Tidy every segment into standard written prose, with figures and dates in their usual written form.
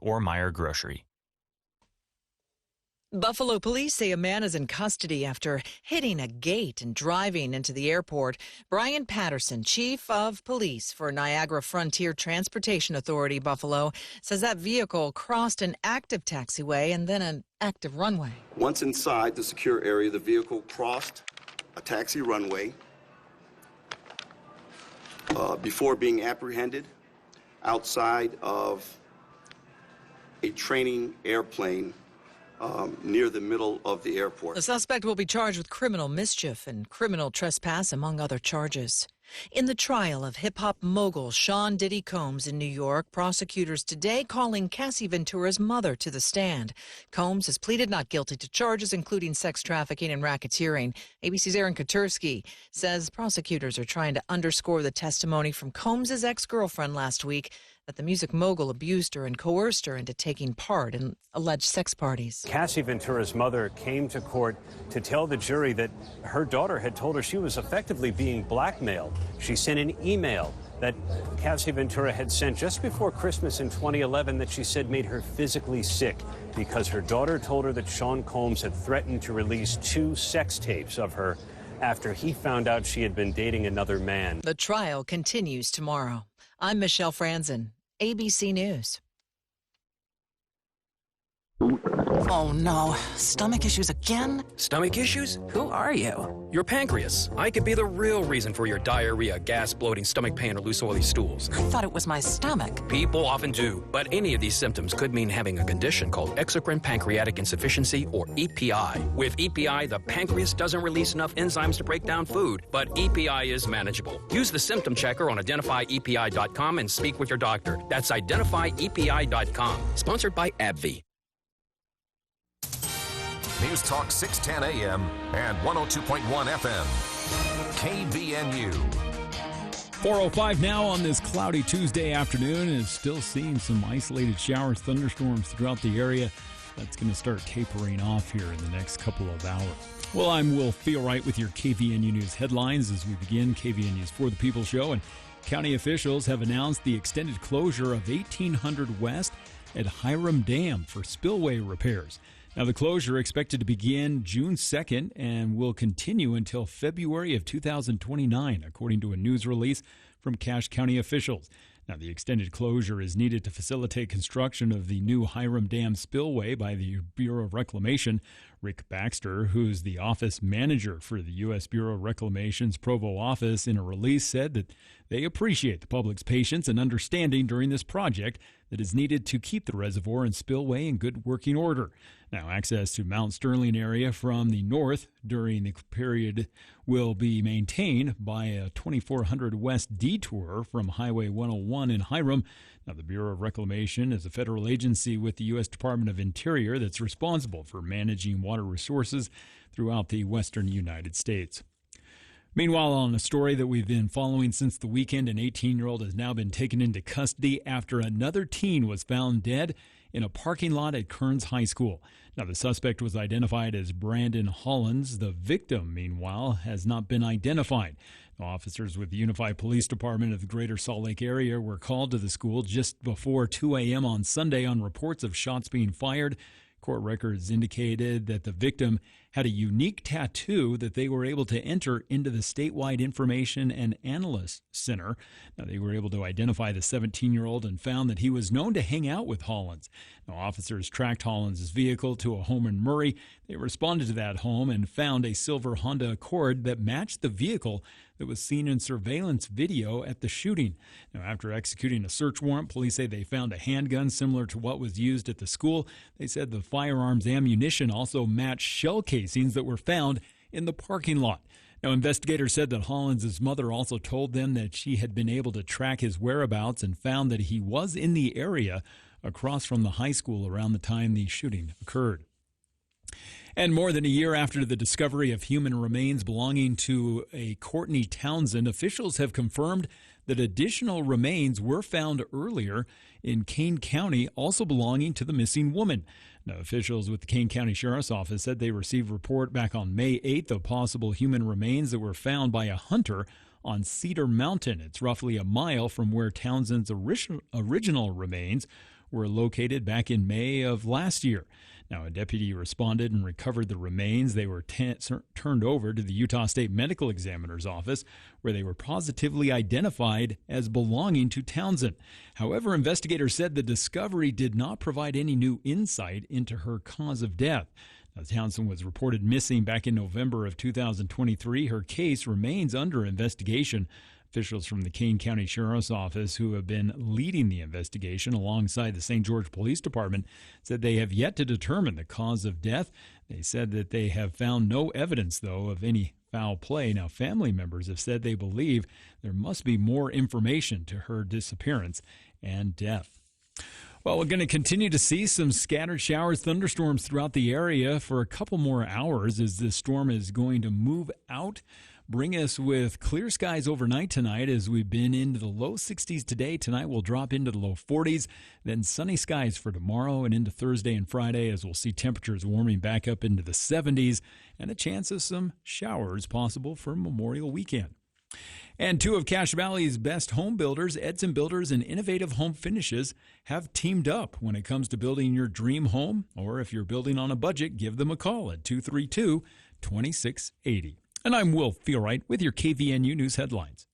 or Meijer Grocery. Buffalo police say a man is in custody after hitting a gate and driving into the airport. Brian Patterson, chief of police for Niagara Frontier Transportation Authority, Buffalo, says that vehicle crossed an active taxiway and then an active runway. Once inside the secure area, the vehicle crossed a taxi runway before being apprehended outside of a training airplane near the middle of the airport. The suspect will be charged with criminal mischief and criminal trespass, among other charges. In the trial of hip-hop mogul Sean Diddy Combs in New York, prosecutors today calling Cassie Ventura's mother to the stand. Combs has pleaded not guilty to charges including sex trafficking and racketeering. ABC's Aaron Katursky says prosecutors are trying to underscore the testimony from Combs' ex-girlfriend last week that the music mogul abused her and coerced her into taking part in alleged sex parties. Cassie Ventura's mother came to court to tell the jury that her daughter had told her she was effectively being blackmailed. She sent an email that Cassie Ventura had sent just before Christmas in 2011 that she said made her physically sick because her daughter told her that Sean Combs had threatened to release 2 sex tapes of her after he found out she had been dating another man. The trial continues tomorrow. I'm Michelle Franzen, ABC News. Oh no, stomach issues again? Stomach issues? Who are you? Your pancreas. I could be the real reason for your diarrhea, gas, bloating, stomach pain, or loose oily stools. I thought it was my stomach. People often do, but any of these symptoms could mean having a condition called exocrine pancreatic insufficiency, or EPI. With EPI, the pancreas doesn't release enough enzymes to break down food, but EPI is manageable. Use the symptom checker on identifyepi.com and speak with your doctor. That's identifyepi.com. Sponsored by AbbVie. News Talk 610 AM and 102.1 FM. KVNU. 4:05 now on this cloudy Tuesday afternoon, is still seeing some isolated showers, thunderstorms throughout the area. That's going to start tapering off here in the next couple of hours. Well, I'm Will Feelwright with your KVNU News headlines as we begin KVNU's For the People show. And county officials have announced the extended closure of 1800 West at Hiram Dam for spillway repairs. Now, the closure expected to begin June 2nd and will continue until February of 2029, according to a news release from Cache County officials. Now, the extended closure is needed to facilitate construction of the new Hiram Dam spillway by the Bureau of Reclamation. Rick Baxter, who's the office manager for the U.S. Bureau of Reclamation's Provo office, in a release said that they appreciate the public's patience and understanding during this project that is needed to keep the reservoir and spillway in good working order. Now, access to Mount Sterling area from the north during the period will be maintained by a 2400 West detour from Highway 101 in Hiram. Now, the Bureau of Reclamation is a federal agency with the U.S. Department of Interior that's responsible for managing water resources throughout the western United States. Meanwhile, on a story that we've been following since the weekend, an 18-year-old has now been taken into custody after another teen was found dead in a parking lot at Kearns High School. Now, the suspect was identified as Brandon Hollins. The victim, meanwhile, has not been identified. Now, officers with the Unified Police Department of the Greater Salt Lake area were called to the school just before 2 a.m. on Sunday on reports of shots being fired. Court records indicated that the victim had a unique tattoo that they were able to enter into the Statewide Information and Analyst Center. Now, they were able to identify the 17-year-old and found that he was known to hang out with Hollins. Now, officers tracked Hollins' vehicle to a home in Murray. They responded to that home and found a silver Honda Accord that matched the vehicle that was seen in surveillance video at the shooting. Now, after executing a search warrant, police say they found a handgun similar to what was used at the school. They said the firearms ammunition also matched shell casings that were found in the parking lot. Now, investigators said that Hollins' mother also told them that she had been able to track his whereabouts and found that he was in the area across from the high school around the time the shooting occurred. And more than a year after the discovery of human remains belonging to a Courtney Townsend, officials have confirmed that additional remains were found earlier in Kane County, also belonging to the missing woman. Now, officials with the Kane County Sheriff's Office said they received a report back on May 8th of possible human remains that were found by a hunter on Cedar Mountain. It's roughly a mile from where Townsend's original remains were located back in May of last year. Now, a deputy responded and recovered the remains. They were turned over to the Utah State Medical Examiner's office, where they were positively identified as belonging to Townsend. However, investigators said the discovery did not provide any new insight into her cause of death. Now, Townsend was reported missing back in November of 2023. Her case remains under investigation. Officials from the Kane County Sheriff's Office, who have been leading the investigation alongside the St. George Police Department, said they have yet to determine the cause of death. They said that they have found no evidence, though, of any foul play. Now, family members have said they believe there must be more information to her disappearance and death. Well, we're going to continue to see some scattered showers, thunderstorms throughout the area for a couple more hours as this storm is going to move out. Bring us with clear skies overnight tonight as we've been into the low 60s today. Tonight we'll drop into the low 40s, then sunny skies for tomorrow and into Thursday and Friday as we'll see temperatures warming back up into the 70s and a chance of some showers possible for Memorial Weekend. And two of Cache Valley's best home builders, Edson Builders and Innovative Home Finishes, have teamed up when it comes to building your dream home. Or if you're building on a budget, give them a call at 232-2680. And I'm Will Feelwright with your KVNU News headlines.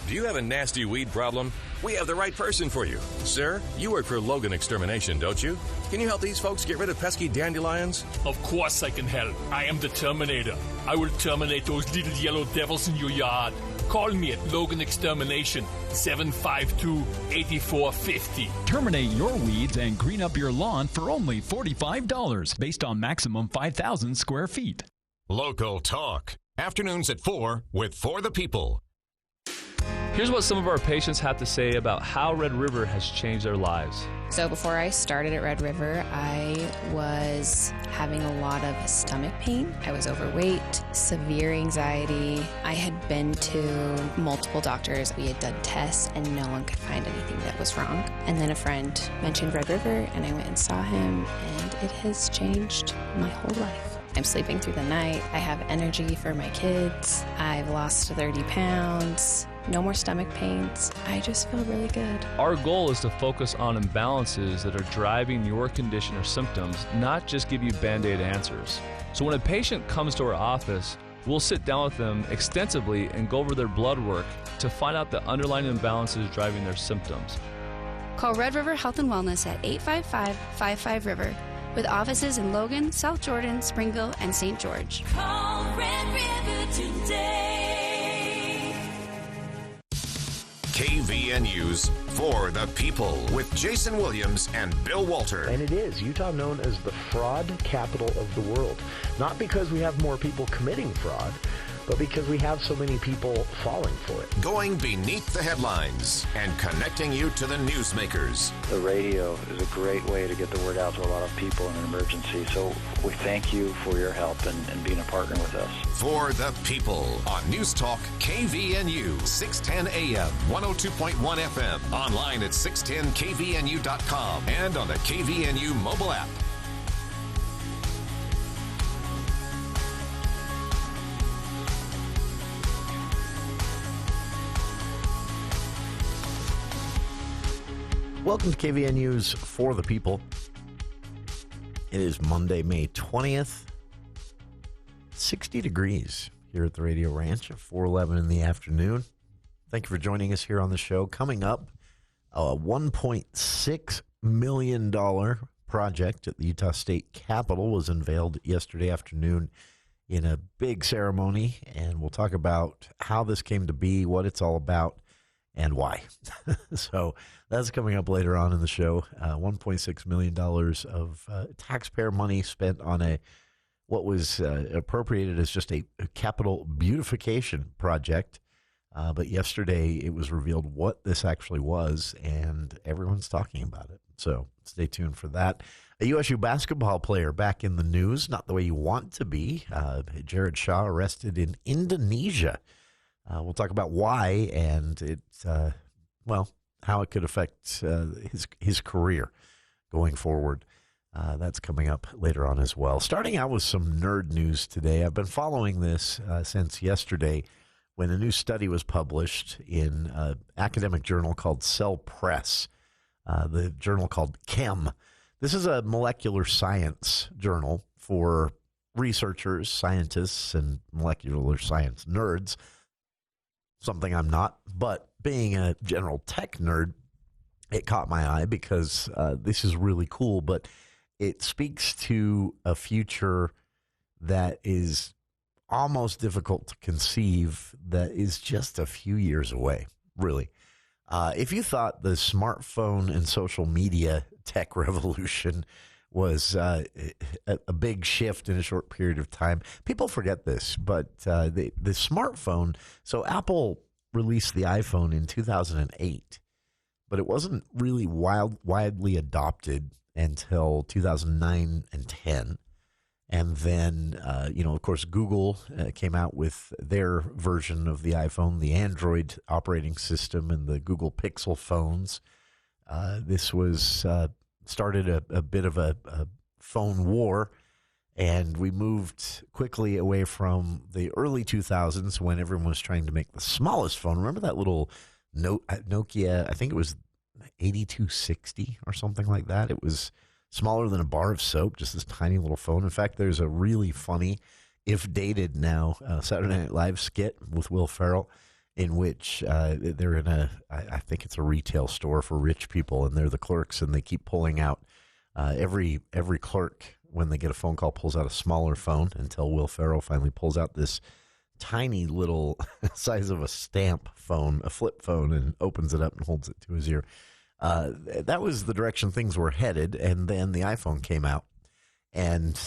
Do you have a nasty weed problem? We have the right person for you. Sir, you work for Logan Extermination, don't you? Can you help these folks get rid of pesky dandelions? Of course I can help. I am the Terminator. I will terminate those little yellow devils in your yard. Call me at Logan Extermination, 752-8450. Terminate your weeds and green up your lawn for only $45, based on maximum 5,000 square feet. Local Talk. Afternoons at 4 with For the People. Here's what some of our patients have to say about how Red River has changed their lives. So before I started at Red River, I was having a lot of stomach pain. I was overweight, severe anxiety. I had been to multiple doctors. We had done tests and no one could find anything that was wrong. And then a friend mentioned Red River and I went and saw him and it has changed my whole life. I'm sleeping through the night. I have energy for my kids. I've lost 30 pounds. No more stomach pains. I just feel really good. Our goal is to focus on imbalances that are driving your condition or symptoms, not just give you Band-Aid answers. So when a patient comes to our office, we'll sit down with them extensively and go over their blood work to find out the underlying imbalances driving their symptoms. Call Red River Health and Wellness at 855-55-RIVER. With offices in Logan, South Jordan, Springville, and St. George. Call Red River today. KVNU's For the People with Jason Williams and Bill Walter. And it is Utah known as the fraud capital of the world. Not because we have more people committing fraud, but because we have so many people falling for it. Going beneath the headlines and connecting you to the newsmakers. The radio is a great way to get the word out to a lot of people in an emergency. So we thank you for your help and being a partner with us. For the People on News Talk KVNU, 610 AM, 102.1 FM. Online at 610kvnu.com and on the KVNU mobile app. Welcome to KVNU's For the People. It is Monday, May 20th. 60 degrees here at the Radio Ranch at 4:11 in the afternoon. Thank you for joining us here on the show. Coming up, a $1.6 million project at the Utah State Capitol was unveiled yesterday afternoon in a big ceremony, and we'll talk about how this came to be, what it's all about, and why. So that's coming up later on in the show. $1.6 million of taxpayer money spent on what was appropriated as just a capital beautification project. But yesterday it was revealed what this actually was, and everyone's talking about it. So stay tuned for that. A USU basketball player back in the news, not the way you want to be. Jared Shaw arrested in Indonesia. We'll talk about why and how it could affect his career going forward. That's coming up later on as well. Starting out with some nerd news today. I've been following this since yesterday when a new study was published in an academic journal called Cell Press the journal called Chem. This is a molecular science journal for researchers, scientists, and molecular science nerds. Something I'm not, but being a general tech nerd, it caught my eye because this is really cool, but it speaks to a future that is almost difficult to conceive, that is just a few years away, really. If you thought the smartphone and social media tech revolution was a big shift in a short period of time, people forget this, but the smartphone, so Apple released the iPhone in 2008, but it wasn't really widely adopted until 2009 and 10. And then, of course, Google came out with their version of the iPhone, the Android operating system, and the Google Pixel phones. This was started a bit of a phone war, and we moved quickly away from the early 2000s when everyone was trying to make the smallest phone. Remember that little Nokia, I think it was 8260 or something like that? It was smaller than a bar of soap, just this tiny little phone. In fact, there's a really funny, if dated now, Saturday Night Live skit with Will Ferrell in which they're in I think it's a retail store for rich people, and they're the clerks, and they keep pulling out, every clerk, when they get a phone call, pulls out a smaller phone until Will Ferrell finally pulls out this tiny little size of a stamp phone, a flip phone, and opens it up and holds it to his ear. That was the direction things were headed, and then the iPhone came out. And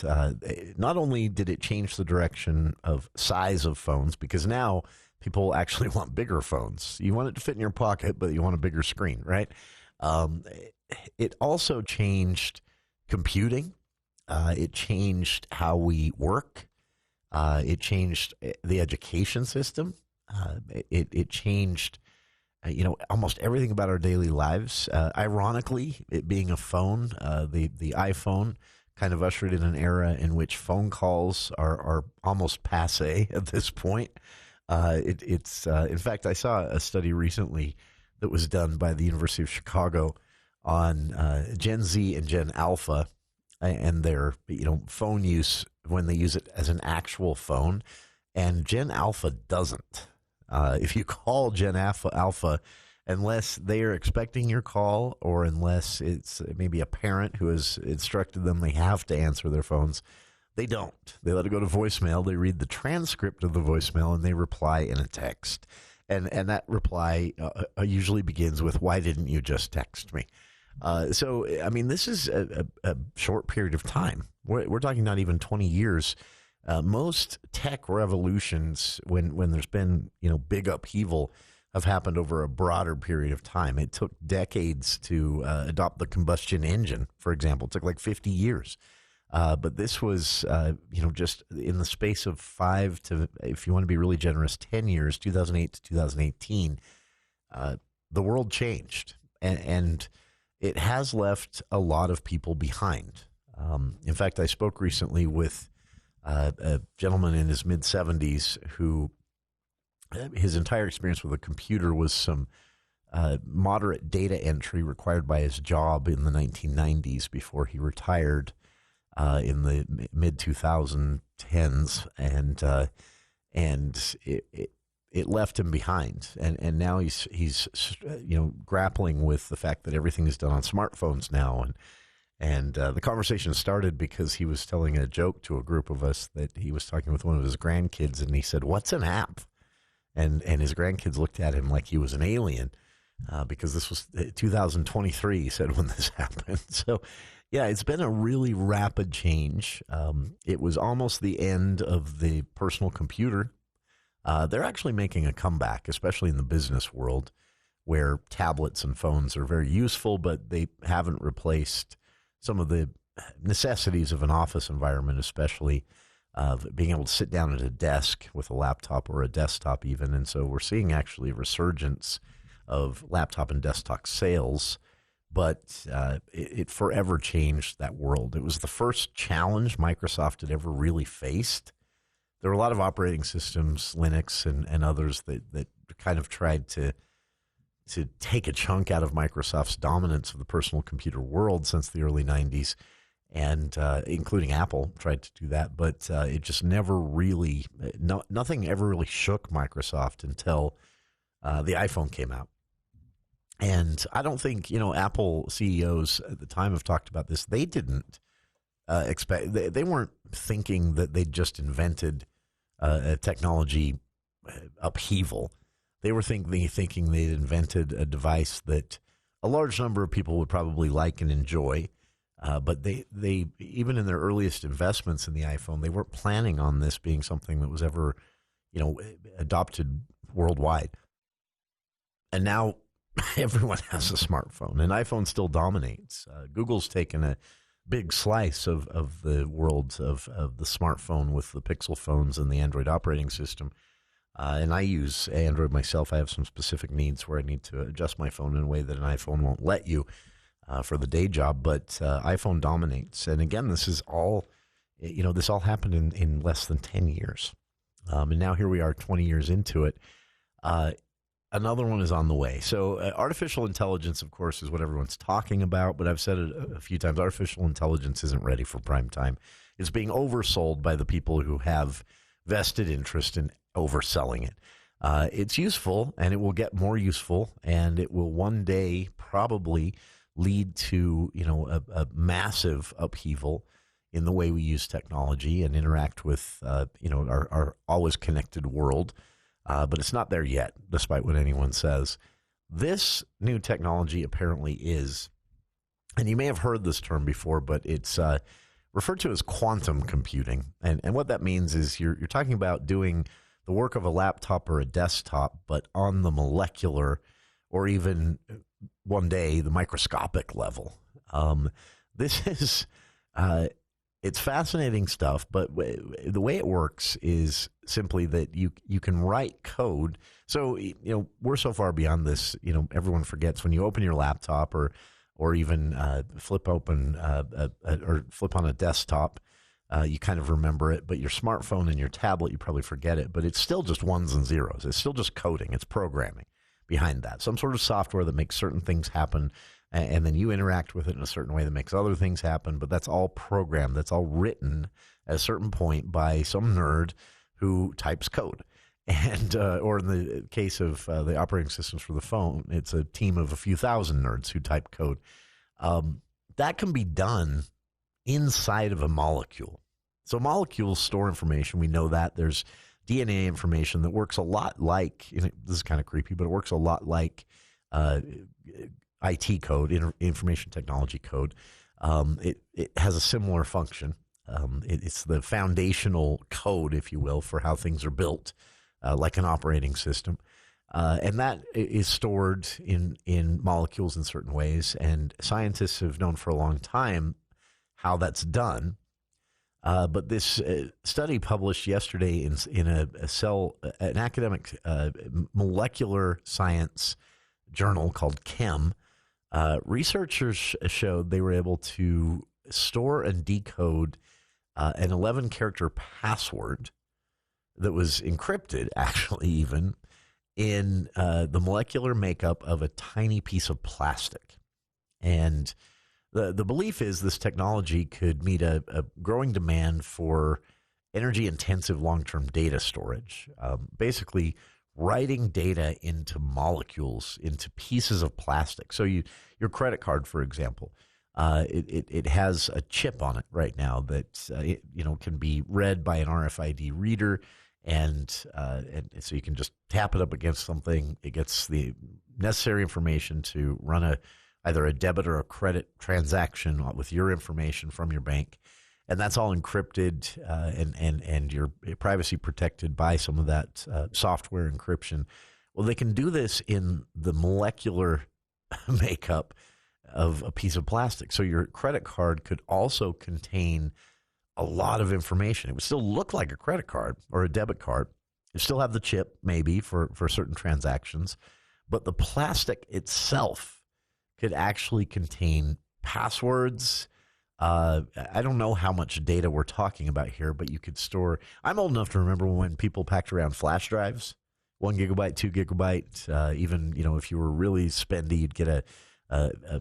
not only did it change the direction of size of phones, because now people actually want bigger phones. You want it to fit in your pocket, but you want a bigger screen, right? It also changed computing. It changed how we work. It changed the education system. It changed almost everything about our daily lives. Ironically, it being a phone, the iPhone kind of ushered in an era in which phone calls are almost passé at this point. In fact, I saw a study recently that was done by the University of Chicago on Gen Z and Gen Alpha and their phone use when they use it as an actual phone, and Gen Alpha doesn't. If you call Gen Alpha, unless they are expecting your call or unless it's maybe a parent who has instructed them they have to answer their phones, they don't. They let it go to voicemail. They read the transcript of the voicemail and they reply in a text. And that reply usually begins with, "Why didn't you just text me?" So, I mean, this is a short period of time. We're talking not even 20 years. Most tech revolutions, when there's been big upheaval, have happened over a broader period of time. It took decades to adopt the combustion engine, for example. It took like 50 years. But this was, just in the space of 5 to, if you want to be really generous, 10 years, 2008 to 2018, the world changed. And it has left a lot of people behind. In fact, I spoke recently with a gentleman in his mid-70s who his entire experience with a computer was some moderate data entry required by his job in the 1990s before he retired in the mid-2010s, and it left him behind. And now he's grappling with the fact that everything is done on smartphones now. And the conversation started because he was telling a joke to a group of us that he was talking with one of his grandkids, and he said, "What's an app?" And his grandkids looked at him like he was an alien because this was 2023, he said, when this happened. So, yeah, it's been a really rapid change. It was almost the end of the personal computer. They're actually making a comeback, especially in the business world, where tablets and phones are very useful, but they haven't replaced some of the necessities of an office environment, especially being able to sit down at a desk with a laptop or a desktop even. And so we're seeing actually a resurgence of laptop and desktop sales, but it forever changed that world. It was the first challenge Microsoft had ever really faced. There were a lot of operating systems, Linux and others, that kind of tried to to take a chunk out of Microsoft's dominance of the personal computer world since the early 90s, and including Apple tried to do that, but it just never really, nothing ever really shook Microsoft until the iPhone came out. And I don't think, Apple CEOs at the time have talked about this. They didn't expect, they weren't thinking that they'd just invented a technology upheaval. They were thinking they'd invented a device that a large number of people would probably like and enjoy. But they even in their earliest investments in the iPhone, they weren't planning on this being something that was ever, adopted worldwide. And now everyone has a smartphone, and iPhone still dominates. Google's taken a big slice of the world of the smartphone with the Pixel phones and the Android operating system. And I use Android myself. I have some specific needs where I need to adjust my phone in a way that an iPhone won't let you for the day job. But iPhone dominates. And again, this is all, this all happened in less than 10 years. And now here we are 20 years into it. Another one is on the way. So artificial intelligence, of course, is what everyone's talking about. But I've said it a few times, artificial intelligence isn't ready for prime time. It's being oversold by the people who have vested interest in overselling it. It's useful, and it will get more useful, and it will one day probably lead to a massive upheaval in the way we use technology and interact with our always connected world. But it's not there yet, despite what anyone says. This new technology apparently is, and you may have heard this term before, but it's referred to as quantum computing. And what that means is you're talking about doing the work of a laptop or a desktop, but on the molecular or even one day the microscopic level. This is it's fascinating stuff, but the way it works is simply that you can write code. So we're so far beyond this. Everyone forgets when you open your laptop or even flip open or flip on a desktop. You kind of remember it, but your smartphone and your tablet, you probably forget it, but it's still just ones and zeros. It's still just coding. It's programming behind that. Some sort of software that makes certain things happen, and then you interact with it in a certain way that makes other things happen, but that's all programmed. That's all written at a certain point by some nerd who types code. And or in the case of the operating systems for the phone, it's a team of a few thousand nerds who type code. That can be done inside of a molecule. So molecules store information. We know that. There's DNA information that works a lot like, this is kind of creepy, but it works a lot like IT code, information technology code. It has a similar function. It's the foundational code, if you will, for how things are built, like an operating system. And that is stored in molecules in certain ways. And scientists have known for a long time how that's done. But this study published yesterday in an academic molecular science journal called Chem, researchers showed they were able to store and decode an 11-character password that was encrypted, actually, even in the molecular makeup of a tiny piece of plastic. And the belief is this technology could meet a growing demand for energy-intensive long-term data storage, basically writing data into molecules, into pieces of plastic. So your credit card, for example, it has a chip on it right now that can be read by an RFID reader, and so you can just tap it up against something. It gets the necessary information to run either a debit or a credit transaction with your information from your bank. And that's all encrypted and your privacy protected by some of that software encryption. Well, they can do this in the molecular makeup of a piece of plastic. So your credit card could also contain a lot of information. It would still look like a credit card or a debit card. It still have the chip maybe for certain transactions, but the plastic itself could actually contain passwords. I don't know how much data we're talking about here, but you could store. I'm old enough to remember when people packed around flash drives 1 gigabyte, 2 gigabyte, even, if you were really spendy, you'd get a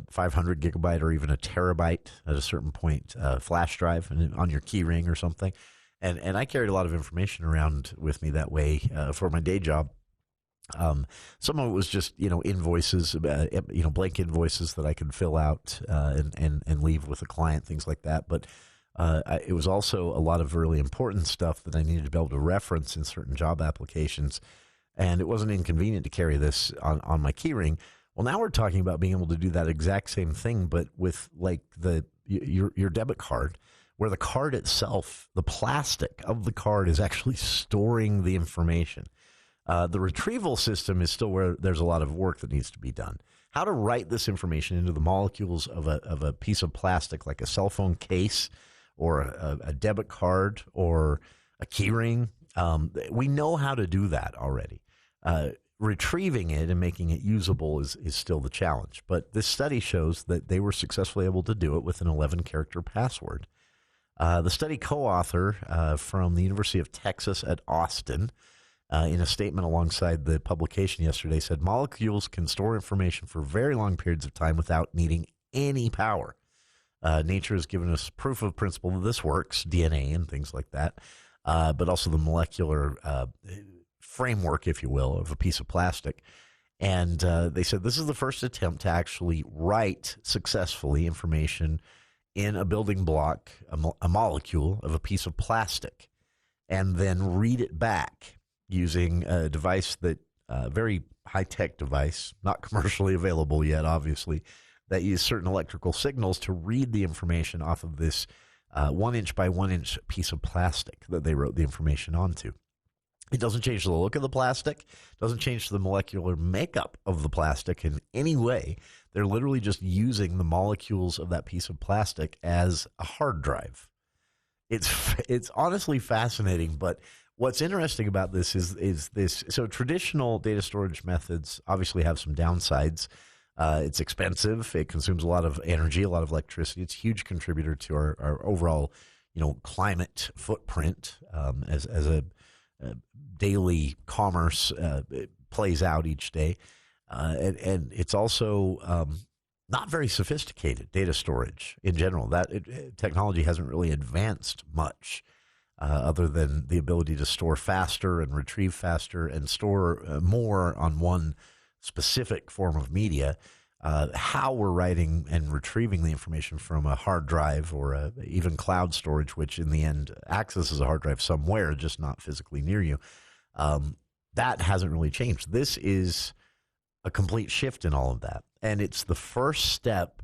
500 gigabyte or even a terabyte at a certain point flash drive on your key ring or something. And I carried a lot of information around with me that way for my day job. Some of it was just, invoices, blank invoices that I could fill out and leave with a client, things like that. But it was also a lot of really important stuff that I needed to be able to reference in certain job applications. And it wasn't inconvenient to carry this on my key ring. Well, now we're talking about being able to do that exact same thing, but with like your debit card, where the card itself, the plastic of the card is actually storing the information. The retrieval system is still where there's a lot of work that needs to be done. How to write this information into the molecules of a piece of plastic, like a cell phone case or a debit card or a key ring. We know how to do that already. Retrieving it and making it usable is still the challenge. But this study shows that they were successfully able to do it with an 11-character password. The study co-author from the University of Texas at Austin, in a statement alongside the publication yesterday, said molecules can store information for very long periods of time without needing any power. Nature has given us proof of principle that this works, DNA and things like that, but also the molecular framework, if you will, of a piece of plastic. And they said this is the first attempt to actually write successfully information in a building block, a molecule of a piece of plastic, and then read it back using a device that, very high-tech device, not commercially available yet, obviously, that use certain electrical signals to read the information off of this 1-inch by 1-inch piece of plastic that they wrote the information onto. It doesn't change the look of the plastic, doesn't change the molecular makeup of the plastic in any way. They're literally just using the molecules of that piece of plastic as a hard drive. It's honestly fascinating, but what's interesting about this is this. So traditional data storage methods obviously have some downsides. It's expensive. It consumes a lot of energy, a lot of electricity. It's a huge contributor to our overall, climate footprint as a daily commerce plays out each day. And it's also not very sophisticated data storage in general. That technology hasn't really advanced much other than the ability to store faster and retrieve faster and store more on one specific form of media. How we're writing and retrieving the information from a hard drive or even cloud storage, which in the end accesses a hard drive somewhere, just not physically near you, that hasn't really changed. This is a complete shift in all of that. And it's the first step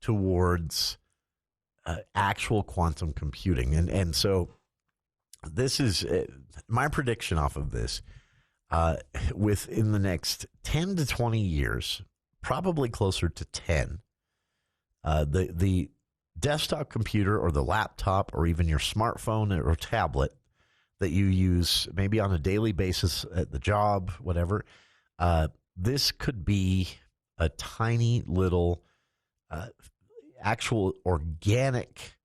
towards actual quantum computing. And so this is my prediction off of this. Within the next 10 to 20 years, probably closer to 10, the desktop computer or the laptop or even your smartphone or tablet that you use maybe on a daily basis at the job, whatever, this could be a tiny little actual organic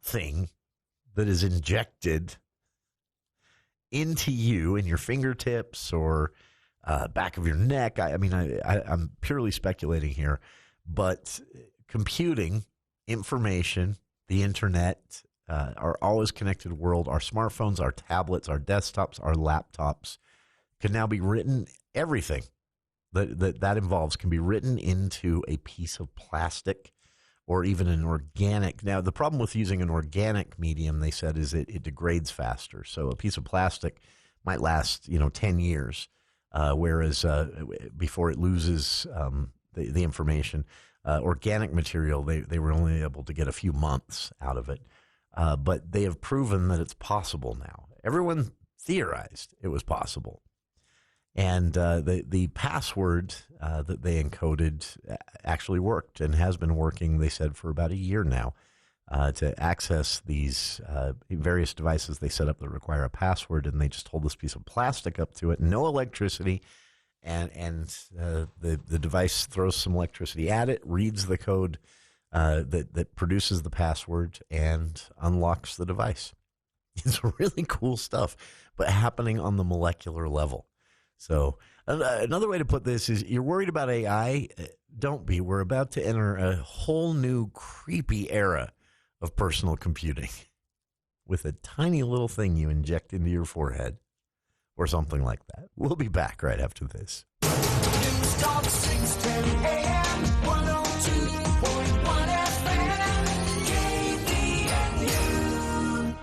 thing that is injected into you in your fingertips or back of your neck. I'm purely speculating here, but computing, information, the internet, our always connected world, our smartphones, our tablets, our desktops, our laptops can now be written. Everything that involves can be written into a piece of plastic or even an organic. Now, the problem with using an organic medium, they said, is it degrades faster. So a piece of plastic might last, 10 years, whereas before it loses the information, organic material, they were only able to get a few months out of it. But they have proven that it's possible now. Everyone theorized it was possible. And the password that they encoded actually worked and has been working, they said, for about a year now to access these various devices they set up that require a password. And they just hold this piece of plastic up to it, no electricity, and the device throws some electricity at it, reads the code that produces the password, and unlocks the device. It's really cool stuff, but happening on the molecular level. So another way to put this is you're worried about AI. Don't be. We're about to enter a whole new creepy era of personal computing with a tiny little thing you inject into your forehead or something like that. We'll be back right after this. News Talk 610 AM, 102.1 FM, KVNU.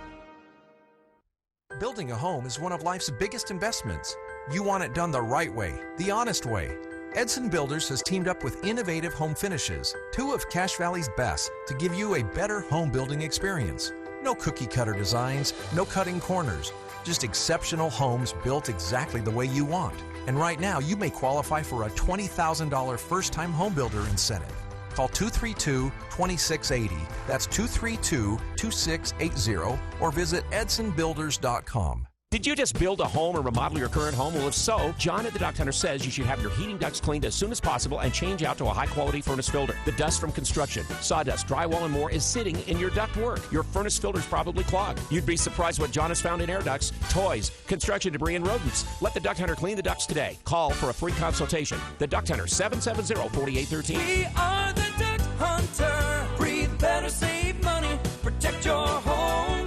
Building a home is one of life's biggest investments. You want it done the right way, the honest way. Edson Builders has teamed up with Innovative Home Finishes, two of Cache Valley's best, to give you a better home building experience. No cookie cutter designs, no cutting corners, just exceptional homes built exactly the way you want. And right now, you may qualify for a $20,000 first-time home builder incentive. Call 232-2680. That's 232-2680, or visit edsonbuilders.com. Did you just build a home or remodel your current home? Well, if so, John at the Duct Hunter says you should have your heating ducts cleaned as soon as possible and change out to a high-quality furnace filter. The dust from construction, sawdust, drywall, and more is sitting in your duct work. Your furnace filter's probably clogged. You'd be surprised what John has found in air ducts, toys, construction debris, and rodents. Let the Duct Hunter clean the ducts today. Call for a free consultation. The Duct Hunter, 770-4813. We are the Duct Hunter. Breathe better, save money, protect your home.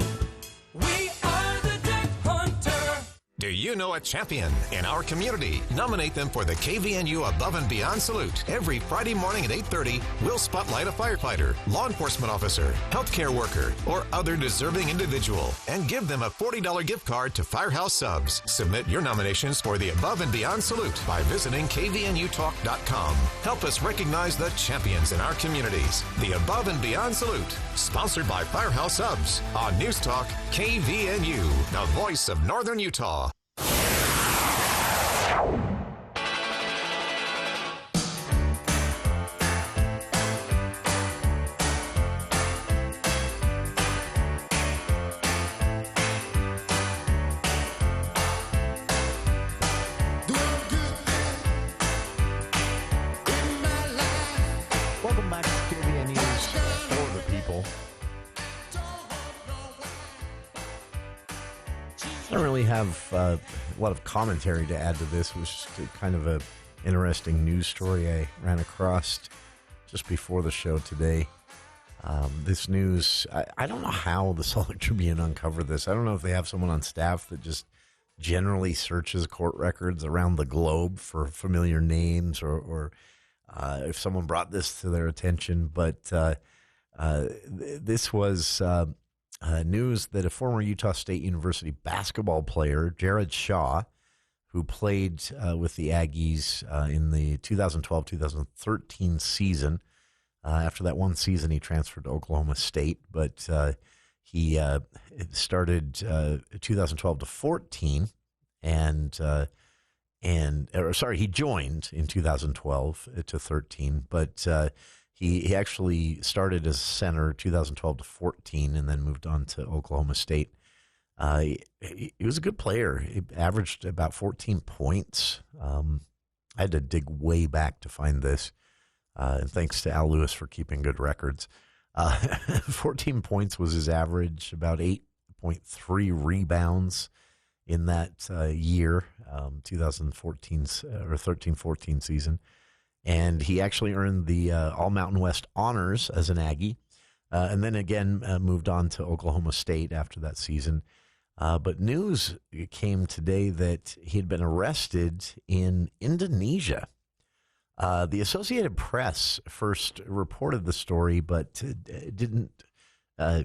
We are the Duct Hunter. Do you know a champion in our community? Nominate them for the KVNU Above and Beyond Salute. Every Friday morning at 8:30, we'll spotlight a firefighter, law enforcement officer, healthcare worker, or other deserving individual and give them a $40 gift card to Firehouse Subs. Submit your nominations for the Above and Beyond Salute by visiting kvnutalk.com. Help us recognize the champions in our communities. The Above and Beyond Salute, sponsored by Firehouse Subs on News Talk KVNU, the voice of Northern Utah. Welcome back to KVNU's For the People. I don't really have a lot of commentary to add to this. It was just kind of an interesting news story I ran across just before the show today. This news, I don't know how the Salt Lake Tribune uncovered this. I don't know if they have someone on staff that just generally searches court records around the globe for familiar names or if someone brought this to their attention. But this was news that a former Utah State University basketball player, Jared Shaw, who played with the Aggies in the 2012-2013 season. After that one season, he transferred to Oklahoma State, but he started 2012-14 he joined in 2012 to 13, but he actually started as a center 2012-14 and then moved on to Oklahoma State. He was a good player. He averaged about 14 points. I had to dig way back to find this. And thanks to Al Lewis for keeping good records. 14 points was his average, about 8.3 rebounds in that year, 13-14 season. And he actually earned the All-Mountain West honors as an Aggie, and then again moved on to Oklahoma State after that season. But news came today that he had been arrested in Indonesia. The Associated Press first reported the story, but didn't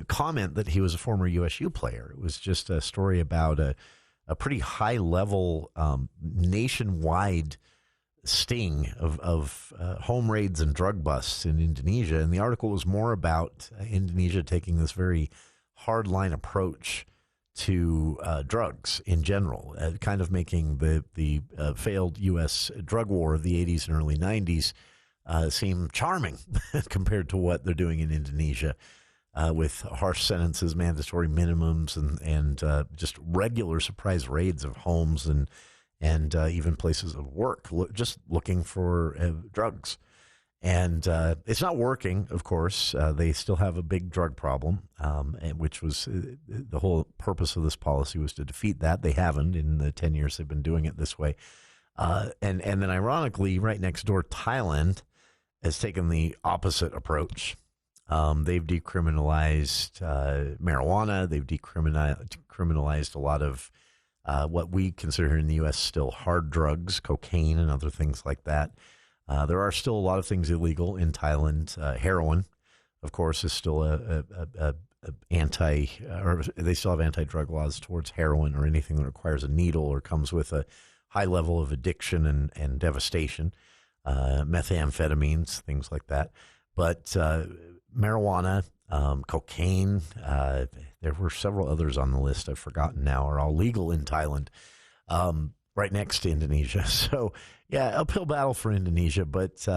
comment that he was a former USU player. It was just a story about a pretty high-level nationwide sting of home raids and drug busts in Indonesia. And the article was more about Indonesia taking this very hard-line approach to drugs in general, kind of making the failed U.S. drug war of the 80s and early 90s seem charming compared to what they're doing in Indonesia with harsh sentences, mandatory minimums, and just regular surprise raids of homes and even places of work, just looking for drugs. And it's not working, of course. They still have a big drug problem, which was the whole purpose of this policy was to defeat that. They haven't in the 10 years they've been doing it this way. And then ironically, right next door, Thailand has taken the opposite approach. They've decriminalized marijuana. They've decriminalized a lot of what we consider here in the U.S. still hard drugs, cocaine and other things like that. There are still a lot of things illegal in Thailand. Heroin, of course, is still they still have anti-drug laws towards heroin or anything that requires a needle or comes with a high level of addiction and devastation. Methamphetamines, things like that. But marijuana, cocaine, there were several others on the list I've forgotten now, are all legal in Thailand, right next to Indonesia. So, yeah, uphill battle for Indonesia. But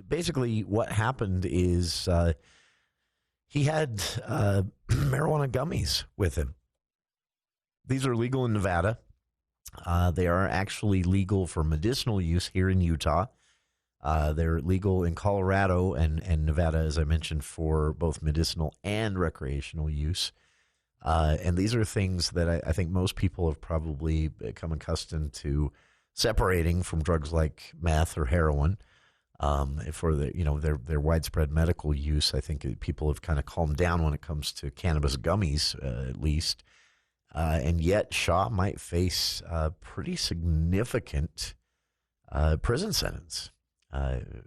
basically what happened is he had marijuana gummies with him. These are legal in Nevada. They are actually legal for medicinal use here in Utah. They're legal in Colorado and Nevada, as I mentioned, for both medicinal and recreational use. And these are things that I think most people have probably become accustomed to separating from drugs like meth or heroin. For their widespread medical use, I think people have kind of calmed down when it comes to cannabis gummies, at least. And yet Shaw might face a pretty significant prison sentence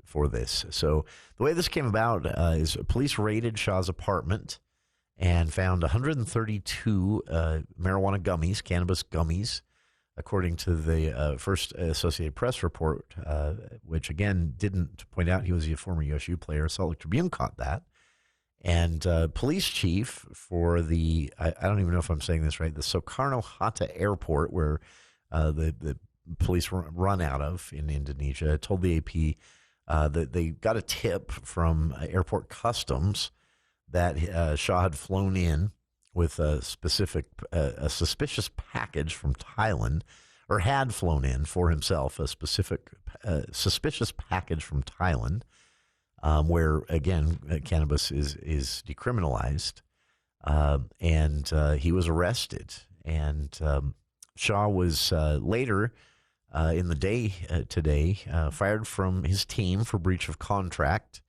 for this. So the way this came about is police raided Shaw's apartment and found 132 marijuana gummies, cannabis gummies, according to the first Associated Press report, which, again, didn't point out he was a former USU player. Salt Lake Tribune caught that. And police chief for the, I don't even know if I'm saying this right, the Soekarno-Hatta Airport, where the police run out of in Indonesia, told the AP that they got a tip from airport customs that Shaw had flown in with a suspicious package from Thailand, or had flown in for himself a suspicious package from Thailand, where, again, cannabis is decriminalized, and he was arrested. And Shaw was later in the day today fired from his team for breach of contract,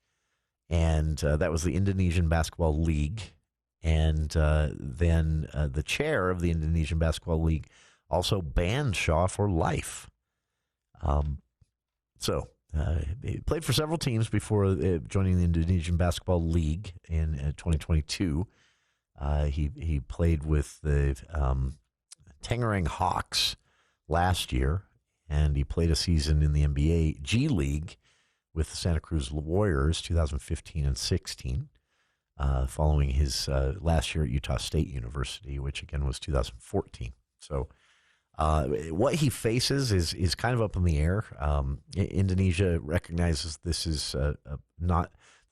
and that was the Indonesian Basketball League. And then the chair of the Indonesian Basketball League also banned Shaw for life. He played for several teams before joining the Indonesian Basketball League in 2022. He played with the Tangerang Hawks last year, and he played a season in the NBA G League with the Santa Cruz Warriors 2015 and 16. Following his last year at Utah State University, which again was 2014. So what he faces is kind of up in the air. Indonesia recognizes this is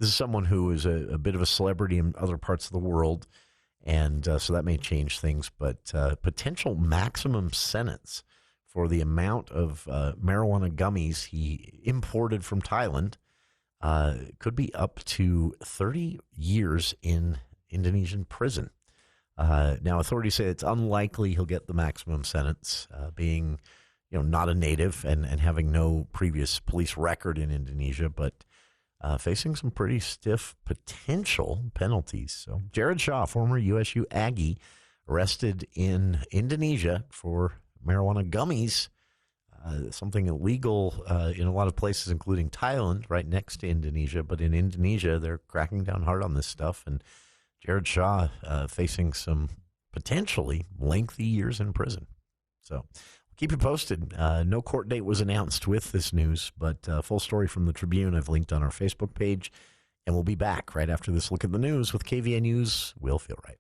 someone who is a bit of a celebrity in other parts of the world, and so that may change things. But potential maximum sentence for the amount of marijuana gummies he imported from Thailand could be up to 30 years in Indonesian prison. Now, authorities say it's unlikely he'll get the maximum sentence, being, not a native and having no previous police record in Indonesia, but facing some pretty stiff potential penalties. So, Jared Shaw, former USU Aggie, arrested in Indonesia for marijuana gummies. Something illegal in a lot of places, including Thailand, right next to Indonesia. But in Indonesia, they're cracking down hard on this stuff. And Jared Shaw facing some potentially lengthy years in prison. So keep you posted. No court date was announced with this news, but full story from the Tribune I've linked on our Facebook page. And we'll be back right after this look at the news with KVNU's Will Feel Right.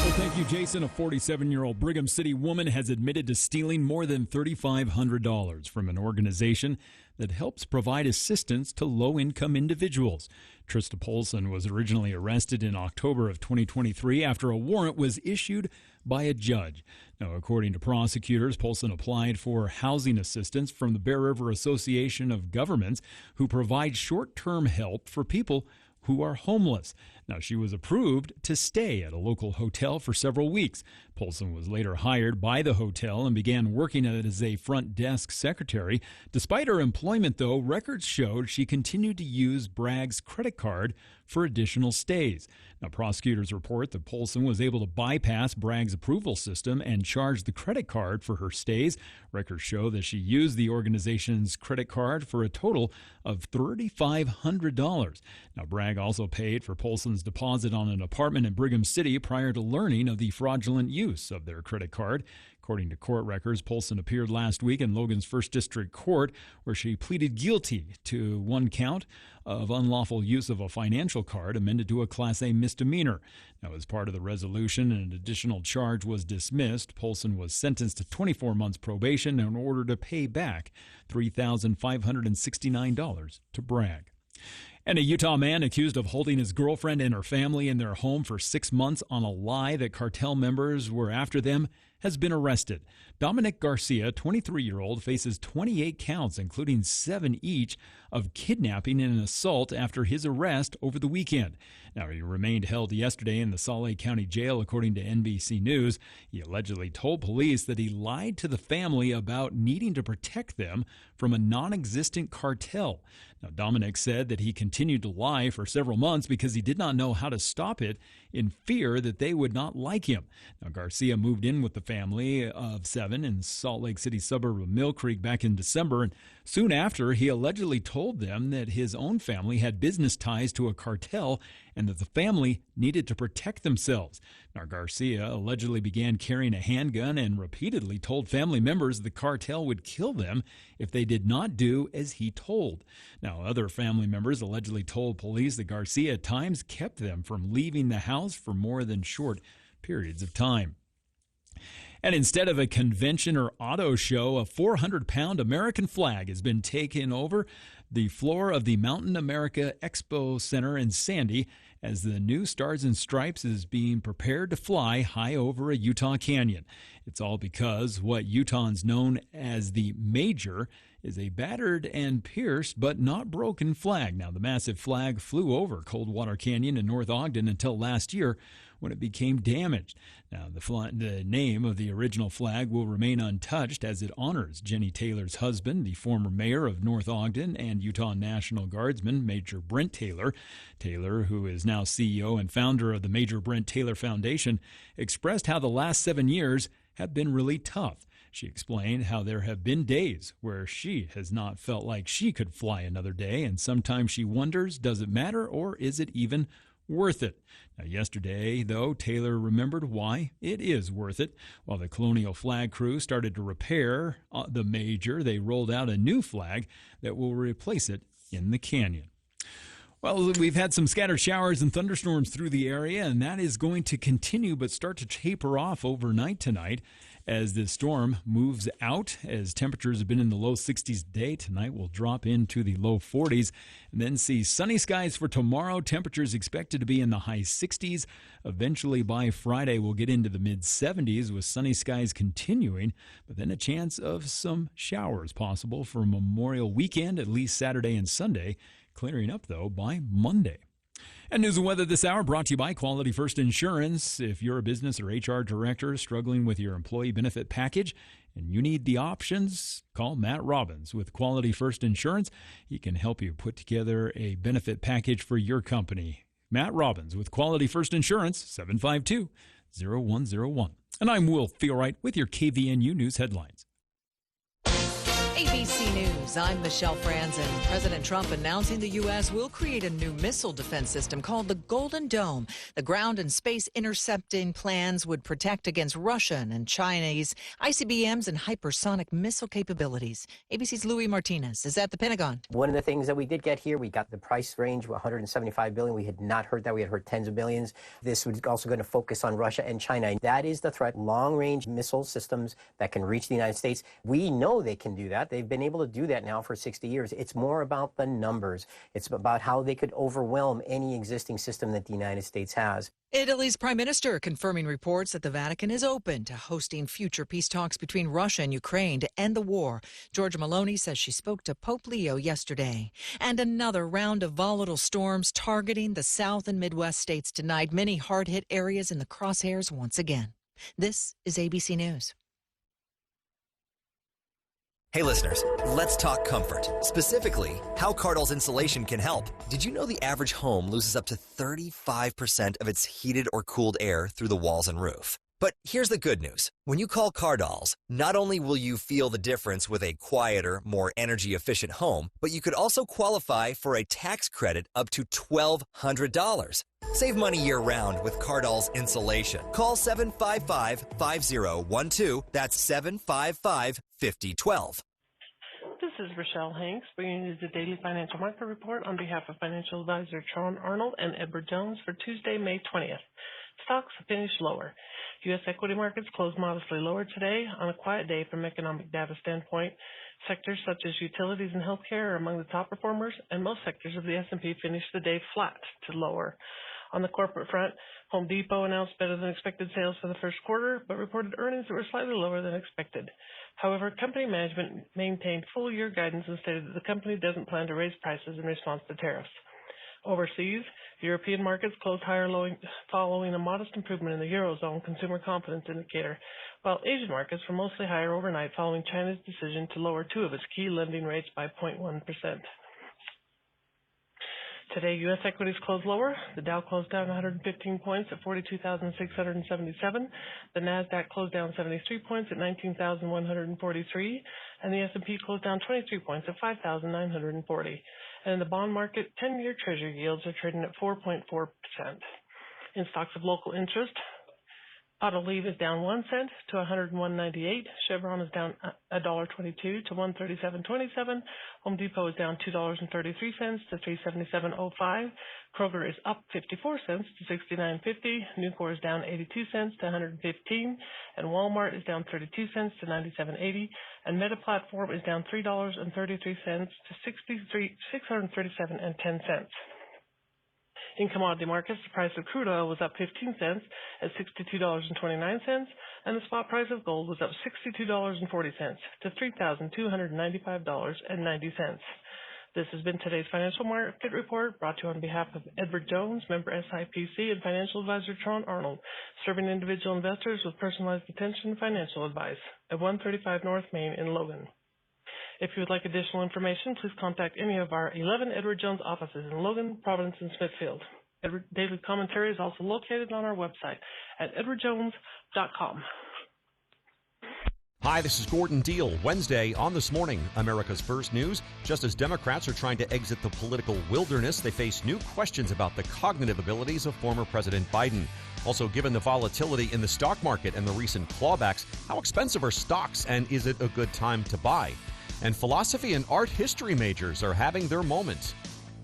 Well, thank you, Jason. A 47-year-old Brigham City woman has admitted to stealing more than $3,500 from an organization that helps provide assistance to low-income individuals. Trista Polson was originally arrested in October of 2023 after a warrant was issued by a judge. Now, according to prosecutors, Polson applied for housing assistance from the Bear River Association of Governments, who provide short-term help for people who are homeless. Now, she was approved to stay at a local hotel for several weeks. Polson was later hired by the hotel and began working as a front desk secretary. Despite her employment, though, records showed she continued to use Bragg's credit card for additional stays. Now, prosecutors report that Polson was able to bypass Bragg's approval system and charge the credit card for her stays. Records show that she used the organization's credit card for a total of $3,500. Now, Bragg also paid for Polson's deposit on an apartment in Brigham City prior to learning of the fraudulent use of their credit card. According to court records, Polson appeared last week in Logan's First District Court, where she pleaded guilty to one count of unlawful use of a financial card, amended to a Class A misdemeanor. Now, as part of the resolution, an additional charge was dismissed. Polson was sentenced to 24 months probation in order to pay back $3,569 to Bragg. And a Utah man accused of holding his girlfriend and her family in their home for 6 months on a lie that cartel members were after them has been arrested. Dominic Garcia, 23-year-old, faces 28 counts, including 7 each, of kidnapping and assault after his arrest over the weekend. Now, he remained held yesterday in the Salt Lake County Jail, according to NBC News. He allegedly told police that he lied to the family about needing to protect them from a non-existent cartel. Now, Dominic said that he continued to lie for several months because he did not know how to stop it in fear that they would not like him. Now, Garcia moved in with the family of 7 in Salt Lake City suburb of Mill Creek back in December, and soon after, he allegedly told them that his own family had business ties to a cartel and that the family needed to protect themselves. Now, Garcia allegedly began carrying a handgun and repeatedly told family members the cartel would kill them if they did not do as he told. Now, other family members allegedly told police that Garcia at times kept them from leaving the house for more than short periods of time. And instead of a convention or auto show, a 400-pound American flag has been taken over the floor of the Mountain America Expo Center in Sandy as the new Stars and Stripes is being prepared to fly high over a Utah canyon. It's all because what Utahns known as the Major is a battered and pierced but not broken flag. Now, the massive flag flew over Coldwater Canyon in North Ogden until last year when it became damaged. Now, the name of the original flag will remain untouched as it honors Jenny Taylor's husband, the former mayor of North Ogden and Utah National Guardsman, Major Brent Taylor. Taylor, who is now CEO and founder of the Major Brent Taylor Foundation, expressed how the last 7 years have been really tough. She explained how there have been days where she has not felt like she could fly another day, and sometimes she wonders, does it matter or is it even worth it? Now, yesterday, though, Taylor remembered why it is worth it. While the Colonial Flag crew started to repair the Major, they rolled out a new flag that will replace it in the canyon. Well, we've had some scattered showers and thunderstorms through the area, and that is going to continue but start to taper off overnight tonight as this storm moves out. As temperatures have been in the low 60s today, tonight will drop into the low 40s and then see sunny skies for tomorrow. Temperatures expected to be in the high 60s. Eventually by Friday, we'll get into the mid 70s with sunny skies continuing, but then a chance of some showers possible for Memorial Weekend, at least Saturday and Sunday, clearing up though by Monday. And news and weather this hour brought to you by Quality First Insurance. If you're a business or HR director struggling with your employee benefit package and you need the options, call Matt Robbins with Quality First Insurance. He can help you put together a benefit package for your company. Matt Robbins with Quality First Insurance, 752-0101. And I'm Will Feelwright with your KVNU News headlines. ABC News, I'm Michelle Franzen. President Trump announcing the U.S. will create a new missile defense system called the Golden Dome. The ground and space intercepting plans would protect against Russian and Chinese ICBMs and hypersonic missile capabilities. ABC's Louis Martinez is at the Pentagon. One of the things that we did get here, we got the price range, $175 billion. We had not heard that. We had heard tens of billions. This was also going to focus on Russia and China. That is the threat. Long-range missile systems that can reach the United States. We know they can do that. They've been been able to do that now for 60 years. It's more about the numbers. It's about how they could overwhelm any existing system that the United States has. Italy's prime minister confirming reports that the Vatican is open to hosting future peace talks between Russia and Ukraine to end the war. Georgia Maloney says she spoke to Pope Leo yesterday. And another round of volatile storms targeting the South and Midwest states tonight. Many hard-hit areas in the crosshairs once again. This is ABC News. Hey listeners, let's talk comfort. Specifically, how Cardinals insulation can help. Did you know the average home loses up to 35% of its heated or cooled air through the walls and roof? But here's the good news. When you call Cardinals, not only will you feel the difference with a quieter, more energy-efficient home, but you could also qualify for a tax credit up to $1,200. Save money year-round with Cardinals insulation. Call 755-5012. That's 755-5012. This is Rochelle Hanks, bringing you the Daily Financial Market Report on behalf of financial advisor Sean Arnold and Edward Jones for Tuesday, May 20th. Stocks finished lower. U.S. equity markets closed modestly lower today on a quiet day from economic data standpoint. Sectors such as utilities and healthcare are among the top performers, and most sectors of the S&P finished the day flat to lower. On the corporate front, Home Depot announced better than expected sales for the first quarter, but reported earnings that were slightly lower than expected. However, company management maintained full-year guidance and stated that the company doesn't plan to raise prices in response to tariffs. Overseas, European markets closed higher following a modest improvement in the Eurozone consumer confidence indicator, while Asian markets were mostly higher overnight following China's decision to lower two of its key lending rates by 0.1%. Today, U.S. equities closed lower. The Dow closed down 115 points at 42,677. The Nasdaq closed down 73 points at 19,143. And the S&P closed down 23 points at 5,940. And in the bond market, 10-year Treasury yields are trading at 4.4%. In stocks of local interest, Autoliv is down 1 cent to 101.98. Chevron is down $1.22 to 137.27. Home Depot is down $2.33 to 377.05. Kroger is up 54 cents to 69.50. Nucor is down 82 cents to 115, and Walmart is down 32 cents to 97.80. And Meta Platform is down $3.33 to 637.10. In commodity markets, the price of crude oil was up 15 cents at $62.29, and the spot price of gold was up $62.40 to $3,295.90. This has been today's Financial Market Report, brought to you on behalf of Edward Jones, member SIPC, and financial advisor Sean Arnold, serving individual investors with personalized attention and financial advice at 135 North Main in Logan. If you would like additional information, please contact any of our 11 Edward Jones offices in Logan, Providence, and Smithfield. Daily commentary is also located on our website at edwardjones.com. Hi, this is Gordon Deal. Wednesday on This Morning, America's First News. Just as Democrats are trying to exit the political wilderness, they face new questions about the cognitive abilities of former President Biden. Also, given the volatility in the stock market and the recent clawbacks, how expensive are stocks, and is it a good time to buy? And philosophy and art history majors are having their moment.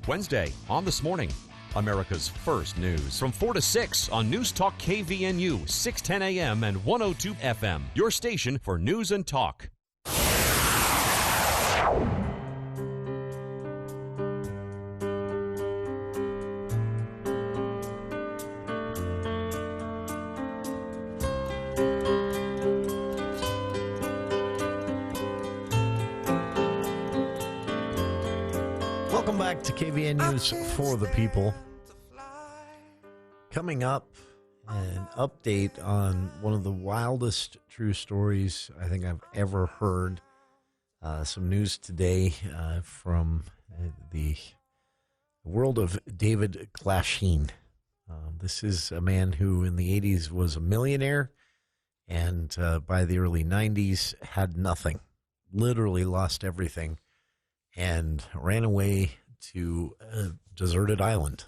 Wednesday on This Morning, America's First News. From 4 to 6 on News Talk KVNU, 610 AM and 102 FM. Your station for news and talk. Welcome back to KVN News for the People. Coming up, an update on one of the wildest true stories I think I've ever heard. Some news today from the world of David Glasheen. This is a man who in the 80s was a millionaire and by the early 90s had nothing, literally lost everything, and ran away to a deserted island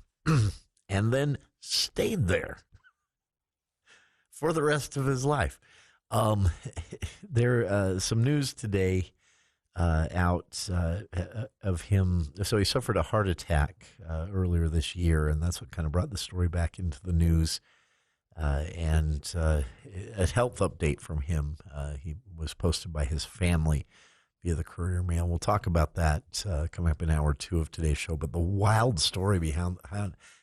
and then stayed there for the rest of his life. There some news today out of him. So he suffered a heart attack earlier this year, and that's what kind of brought the story back into the news. And a health update from him. He was posted by his family via the Courier Mail. We'll talk about that coming up in hour 2 of today's show. But the wild story behind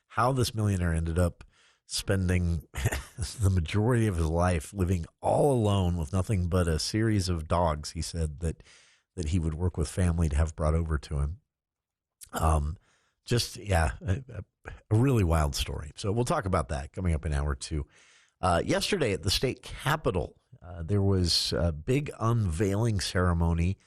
how this millionaire ended up spending the majority of his life living all alone with nothing but a series of dogs, he said, that he would work with family to have brought over to him. A really wild story. So we'll talk about that coming up in hour 2. Yesterday at the state capitol, there was a big unveiling ceremony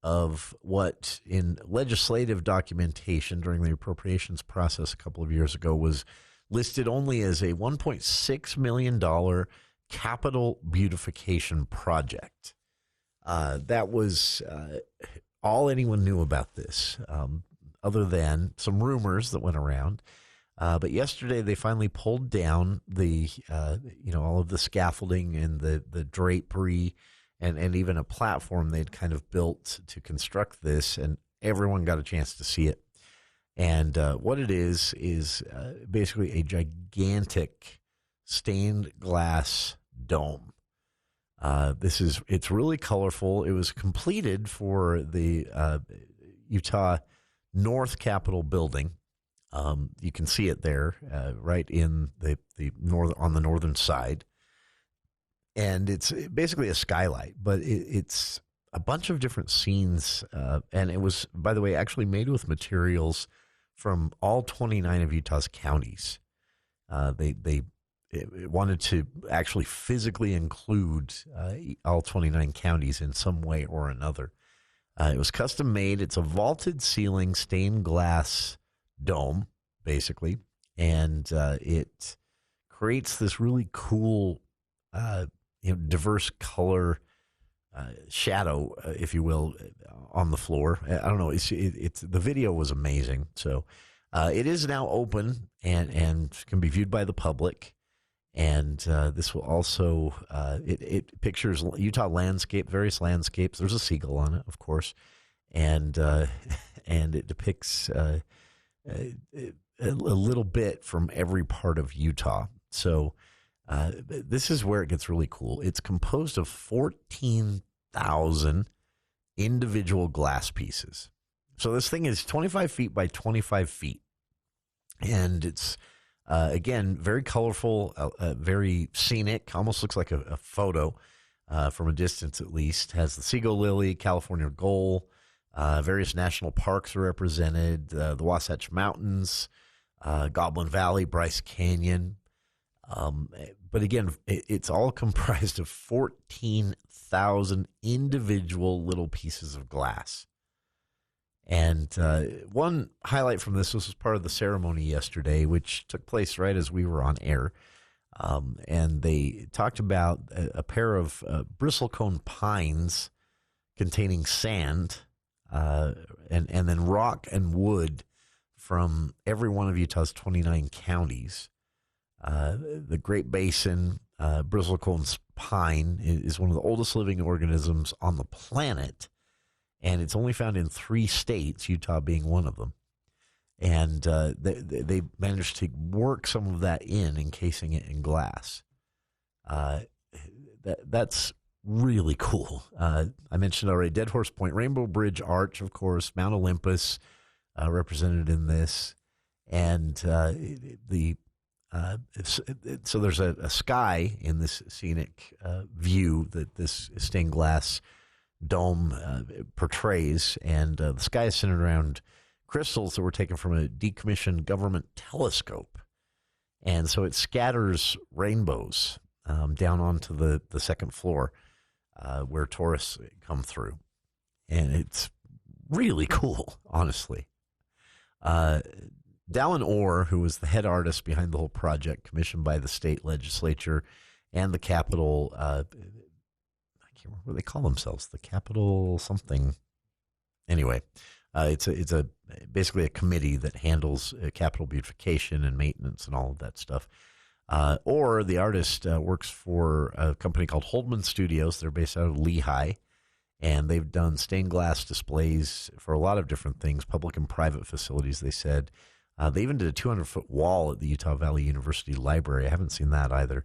of what in legislative documentation during the appropriations process a couple of years ago was listed only as a $1.6 million capital beautification project. That was all anyone knew about this, other than some rumors that went around. But yesterday they finally pulled down the, all of the scaffolding and the drapery and even a platform they'd kind of built to construct this, and everyone got a chance to see it. And what it is basically a gigantic stained glass dome. It's really colorful. It was completed for the Utah North Capitol building. You can see it there, right in the on the northern side. And it's basically a skylight, but it's a bunch of different scenes. And it was, by the way, actually made with materials from all 29 of Utah's counties. They wanted to actually physically include all 29 counties in some way or another. It was custom made. It's a vaulted ceiling stained glass dome, basically, and it creates this really cool, diverse color shadow, if you will, on the floor. I don't know. It's the video was amazing. So it is now open and can be viewed by the public. And this will also it pictures Utah landscape, various landscapes. There's a seagull on it, of course, and it depicts a little bit from every part of Utah. So this is where it gets really cool. It's composed of 14,000 individual glass pieces. So this thing is 25 feet by 25 feet, and it's again, very colorful, very scenic, almost looks like a photo from a distance at least. Has the Seagull Lily, California Gull, various national parks are represented, the Wasatch Mountains, Goblin Valley, Bryce Canyon. But again, it's all comprised of 14,000 individual little pieces of glass. And one highlight from this was part of the ceremony yesterday, which took place right as we were on air. And they talked about a pair of bristlecone pines containing sand and then rock and wood from every one of Utah's 29 counties. The Great Basin bristlecone pine is one of the oldest living organisms on the planet. And it's only found in 3 states, Utah being one of them. And they managed to work some of that encasing it in glass. That's really cool. I mentioned already Dead Horse Point, Rainbow Bridge Arch, of course, Mount Olympus represented in this. And so there's a sky in this scenic view that this stained glass dome portrays, and the sky is centered around crystals that were taken from a decommissioned government telescope, and so it scatters rainbows down onto the second floor where tourists come through, and it's really cool, honestly. Dallin Orr, who was the head artist behind the whole project, commissioned by the state legislature and the Capitol what do they call themselves? The Capitol something. Anyway, it's basically a committee that handles capital beautification and maintenance and all of that stuff. Or the artist works for a company called Holdman Studios. They're based out of Lehigh, and they've done stained glass displays for a lot of different things, public and private facilities, they said. They even did a 200-foot wall at the Utah Valley University Library. I haven't seen that either.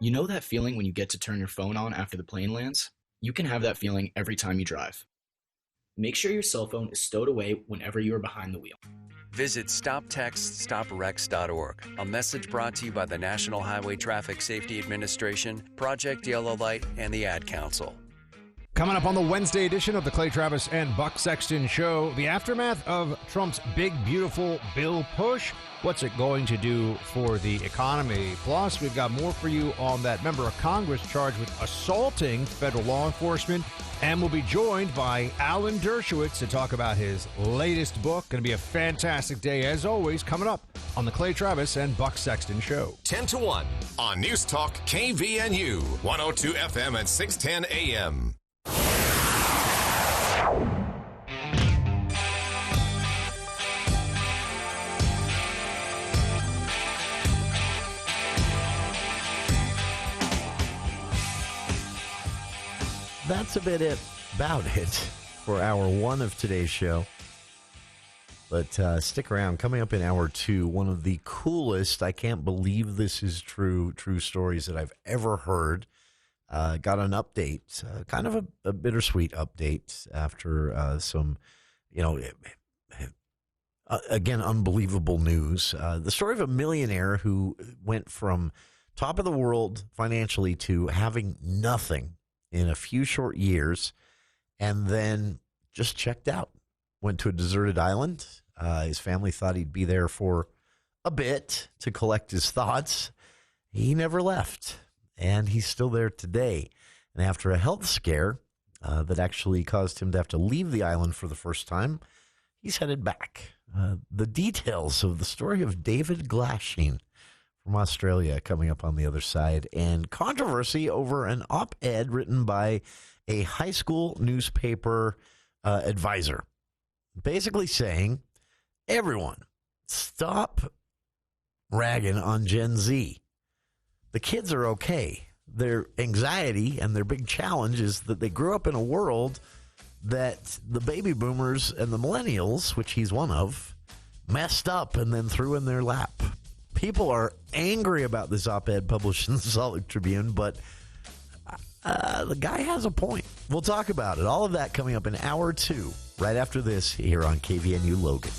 You know that feeling when you get to turn your phone on after the plane lands? You can have that feeling every time you drive. Make sure your cell phone is stowed away whenever you are behind the wheel. Visit StopTextStopWrecks.org. A message brought to you by the National Highway Traffic Safety Administration, Project Yellow Light, and the Ad Council. Coming up on the Wednesday edition of the Clay Travis and Buck Sexton Show, the aftermath of Trump's big, beautiful bill push. What's it going to do for the economy? Plus, we've got more for you on that member of Congress charged with assaulting federal law enforcement. And we'll be joined by Alan Dershowitz to talk about his latest book. Going to be a fantastic day, as always, coming up on the Clay Travis and Buck Sexton Show. 10 to 1 on News Talk KVNU, 102 FM and 610 AM. That's about it for hour one of today's show. But stick around. Coming up in hour two, one of the coolest, I can't believe this is true stories that I've ever heard. Got an update, kind of a bittersweet update after some, again, unbelievable news. The story of a millionaire who went from top of the world financially to having nothing in a few short years, and then just checked out. Went to a deserted island. His family thought he'd be there for a bit to collect his thoughts. He never left, and he's still there today. And after a health scare that actually caused him to have to leave the island for the first time, he's headed back. The details of the story of David Glasheen from Australia coming up on the other side, and controversy over an op-ed written by a high school newspaper advisor, basically saying, everyone, stop ragging on Gen Z. The kids are okay. Their anxiety and their big challenge is that they grew up in a world that the baby boomers and the millennials, which he's one of, messed up and then threw in their lap. People are angry about this op-ed published in the Salt Lake Tribune, but the guy has a point. We'll talk about it. All of that coming up in hour two, right after this here on KVNU Logan.